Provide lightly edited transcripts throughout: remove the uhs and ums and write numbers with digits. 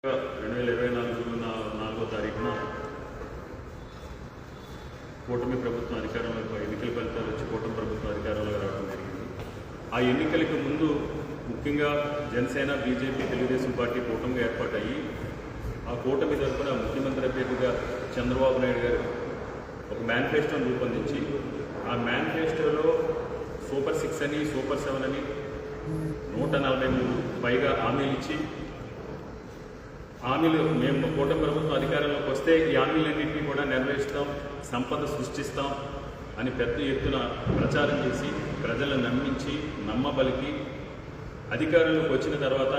2024 తారీఖున కూటమి ప్రభుత్వం అధికారంలో ఎన్నికల ఫలితాలు వచ్చి కూటమి ప్రభుత్వం అధికారంలో రావడం జరిగింది. ఆ ఎన్నికలకు ముందు ముఖ్యంగా జనసేన, బీజేపీ, తెలుగుదేశం పార్టీ కూటమిగా ఏర్పాటయ్యి ఆ కూటమి తరఫున ముఖ్యమంత్రి అభ్యర్థిగా చంద్రబాబు నాయుడు గారు ఒక మేనిఫెస్టోను రూపొందించి ఆ మేనిఫెస్టోలో సూపర్ 6 అని, సూపర్ 7 అని 143 పైగా హామీలు ఇచ్చి మేము కూటమి ప్రభుత్వం అధికారంలోకి వస్తే ఈ హామీలన్నింటినీ కూడా నెరవేరుస్తాం, సంపద సృష్టిస్తాం అని పెద్ద ఎత్తున ప్రచారం చేసి ప్రజలను నమ్మించి నమ్మబలికి అధికారంలోకి వచ్చిన తర్వాత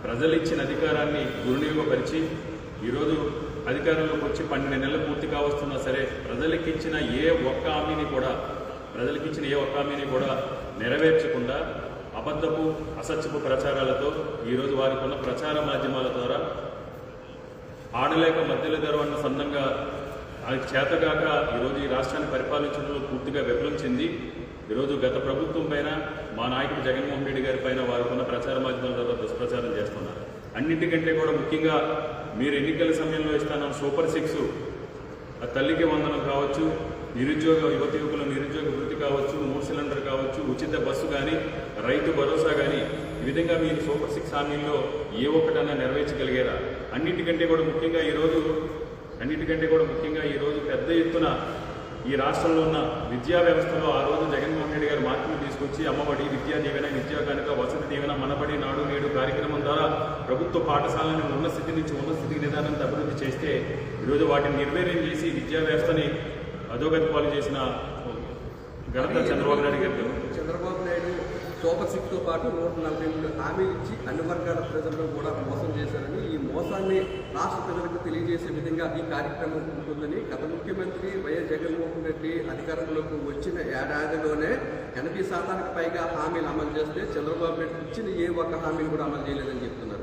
ప్రజలు ఇచ్చిన అధికారాన్ని దుర్వినియోగపరిచి ఈరోజు అధికారంలోకి వచ్చి 12 నెలలు పూర్తి కావస్తున్నా సరే ప్రజలకిచ్చిన ఏ ఒక్క హామీని కూడా నెరవేర్చకుండా అబద్ధపు అసత్యపు ప్రచారాలతో ఈరోజు వారికి ఉన్న ప్రచార మాధ్యమాల ద్వారా ఆడలేక మధ్యలో తెరవన్న సందంగా అది చేతగాక ఈరోజు ఈ రాష్ట్రాన్ని పరిపాలించడంలో పూర్తిగా విఫలం చెంది ఈరోజు గత ప్రభుత్వం పైన మా నాయకుడు జగన్మోహన్ రెడ్డి గారి పైన వారికి ఉన్న ప్రచార మాధ్యమాల ద్వారా దుష్ప్రచారం చేస్తున్నారు. అన్నింటికంటే కూడా ముఖ్యంగా మీరు ఎన్నికల సమయంలో ఇస్తాన సూపర్ 6 ఆ తల్లికి వందనం కావచ్చు, నిరుద్యోగ యువకుల నిరుద్యోగ వృత్తి కావచ్చు, 3 సిలిండర్ కావచ్చు, ఉచిత బస్సు కానీ, రైతు భరోసా కానీ ఈ విధంగా మీరు సూపర్ 6 హామీల్లో ఏ ఒక్కటన్నా నెరవేర్చగలిగారా? అన్నిటికంటే కూడా ముఖ్యంగా ఈరోజు పెద్ద ఎత్తున ఈ రాష్ట్రంలో ఉన్న విద్యా వ్యవస్థలో ఆ రోజు జగన్మోహన్ రెడ్డి గారు మార్పులు తీసుకొచ్చి అమ్మఒడి, విద్యా దీవెన, విద్యా కానుక, వసతి దీవెన, మనబడి, నాడు నేడు కార్యక్రమం ద్వారా ప్రభుత్వ పాఠశాలను ఉన్న స్థితి నుంచి ఉన్న స్థితికి నిదానంతో అభివృద్ధి చేస్తే ఈరోజు వాటిని నిర్వీర్యం చేసి విద్యా వ్యవస్థని అధోగతి పాలు చేసిన ఘనత చంద్రబాబు నాయుడు గారు. చంద్రబాబు నాయుడు సూపర్ 6తో పాటు 143 హామీలు ఇచ్చి అన్ని వర్గాల ప్రజలను కూడా మోసం చేశారని, ఈ మోసాన్ని రాష్ట్ర ప్రజలకు తెలియజేసే విధంగా ఈ కార్యక్రమం ఉంటుందని గత ముఖ్యమంత్రి వైఎస్ జగన్మోహన్ రెడ్డి అధికారంలోకి వచ్చిన ఏడాదిలోనే 80% పైగా హామీలు అమలు చేస్తే చంద్రబాబు నాయుడు ఇచ్చిన ఏ ఒక్క హామీని కూడా అమలు చేయలేదని చెప్తున్నారు.